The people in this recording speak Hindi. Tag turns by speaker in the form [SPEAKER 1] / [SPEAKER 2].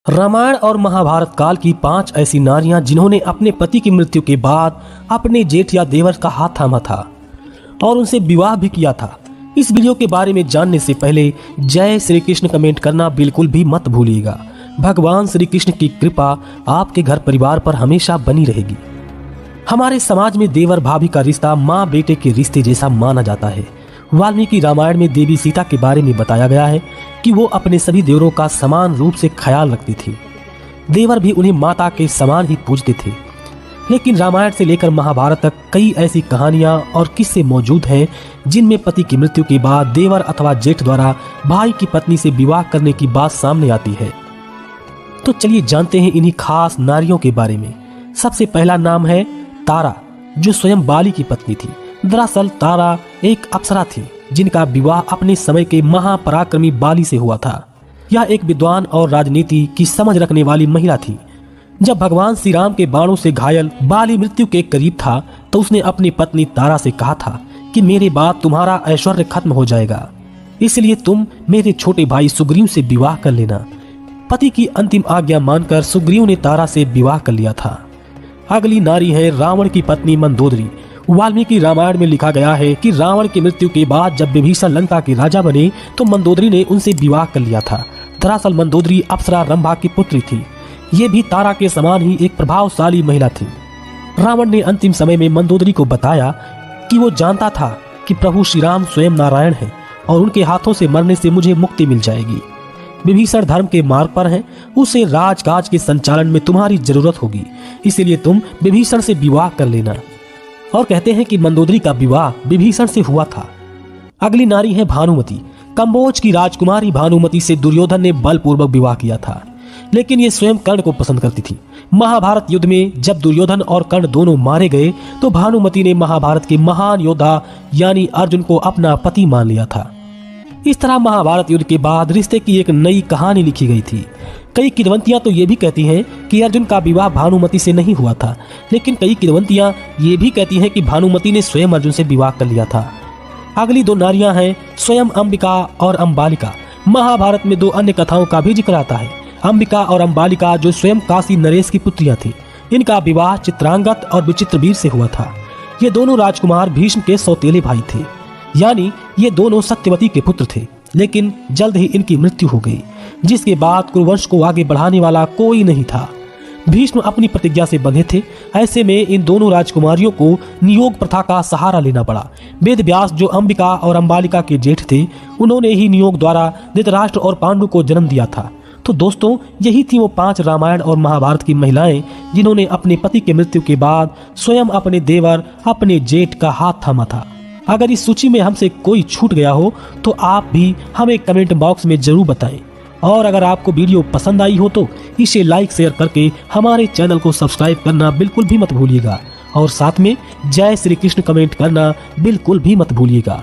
[SPEAKER 1] रामायण और महाभारत काल की 5 ऐसी नारियां जिन्होंने अपने पति की मृत्यु के बाद अपने जेठ या देवर का हाथ थामा था और उनसे विवाह भी किया था। इस वीडियो के बारे में जानने से पहले जय श्री कृष्ण कमेंट करना बिल्कुल भी मत भूलिएगा। भगवान श्री कृष्ण की कृपा आपके घर परिवार पर हमेशा बनी रहेगी। हमारे समाज में देवर भाभी का रिश्ता माँ बेटे के रिश्ते जैसा माना जाता है। वाल्मीकि रामायण में देवी सीता के बारे में बताया गया है कि वो अपने सभी देवरों का समान रूप से ख्याल रखती थी। देवर भी उन्हें माता के समान ही पूजते थे। लेकिन रामायण से लेकर महाभारत तक कई ऐसी कहानियां और किस्से मौजूद हैं जिनमें पति की मृत्यु के बाद देवर अथवा जेठ द्वारा भाई की पत्नी से विवाह करने की बात सामने आती है। तो चलिए जानते हैं इन्हीं खास नारियों के बारे में। सबसे पहला नाम है तारा, जो स्वयं बाली की पत्नी थी। दरअसल तारा एक अप्सरा थी जिनका विवाह अपने समय के महापराक्रमी बाली से हुआ था। यह एक विद्वान और राजनीति की समझ रखने वाली महिला थी। जब भगवान श्री राम के बाणों से घायल बाली मृत्यु के करीब था तो उसने अपनी पत्नी तारा से कहा था कि मेरे बाद तुम्हारा ऐश्वर्य खत्म हो जाएगा, इसलिए तुम मेरे छोटे भाई सुग्रीव से विवाह कर लेना। पति की अंतिम आज्ञा मानकर सुग्रीव ने तारा से विवाह कर लिया था। अगली नारी है रावण की पत्नी मंदोदरी। वाल्मीकि रामायण में लिखा गया है कि रावण की मृत्यु के बाद जब विभीषण लंका के राजा बने तो मंदोदरी ने उनसे विवाह कर लिया था। दरअसल मंदोदरी अप्सरा रंभा की पुत्री थी। ये भी तारा के समान ही एक प्रभावशाली महिला थी। रावण ने अंतिम समय में मंदोदरी को बताया कि वो जानता था कि प्रभु श्री राम स्वयं नारायण हैं और उनके हाथों से मरने से मुझे मुक्ति मिल जाएगी। विभीषण धर्म के मार्ग पर हैं, उसे राजकाज के संचालन में तुम्हारी जरूरत होगी, इसलिए तुम विभीषण से विवाह कर लेना। और कहते हैं कि मंदोदरी का विवाह विभीषण से हुआ था। अगली नारी है भानुमति। कंबोज की राजकुमारी भानुमति से दुर्योधन ने बलपूर्वक विवाह किया था, लेकिन ये स्वयं कर्ण को पसंद करती थी। महाभारत युद्ध में जब दुर्योधन और कर्ण दोनों मारे गए तो भानुमति ने महाभारत के महान योद्धा यानी अर्जुन को अपना पति मान लिया था। इस तरह महाभारत युद्ध के बाद रिश्ते की एक नई कहानी लिखी गई थी। कई किंवदंतियां तो ये भी कहती हैं कि अर्जुन का विवाह भानुमति से नहीं हुआ था, लेकिन कई किंवदंतियां ये भी कहती हैं कि भानुमति ने स्वयं अर्जुन से विवाह कर लिया था। अगली 2 नारियां हैं स्वयं अंबिका और अंबालिका। महाभारत में 2 अन्य कथाओं का भी जिक्र आता है। अंबिका और अंबालिका जो स्वयं काशी नरेश की पुत्रियां थी, इनका विवाह चित्रांगत और विचित्रवीर से हुआ था। ये दोनों राजकुमार भीष्म के सौतेले भाई थे, यानी ये दोनों सत्यवती के पुत्र थे। लेकिन जल्द ही इनकी मृत्यु हो गई, जिसके बाद कुरुवंश को आगे बढ़ाने वाला कोई नहीं था। भीष्म अपनी प्रतिज्ञा से बंधे थे। ऐसे में इन दोनों राजकुमारियों को नियोग प्रथा का सहारा लेना पड़ा। वेद व्यास जो अंबिका और अंबालिका के जेठ थे, उन्होंने ही नियोग द्वारा धृतराष्ट्र और पांडु को जन्म दिया था। तो दोस्तों, यही थी वो 5 रामायण और महाभारत की महिलाएं जिन्होंने अपने पति की मृत्यु के बाद स्वयं अपने देवर अपने जेठ का हाथ थामा था। अगर इस सूची में हमसे कोई छूट गया हो तो आप भी हमें कमेंट बॉक्स में जरूर बताएं। और अगर आपको वीडियो पसंद आई हो तो इसे लाइक शेयर करके हमारे चैनल को सब्सक्राइब करना बिल्कुल भी मत भूलिएगा। और साथ में जय श्री कृष्ण कमेंट करना बिल्कुल भी मत भूलिएगा।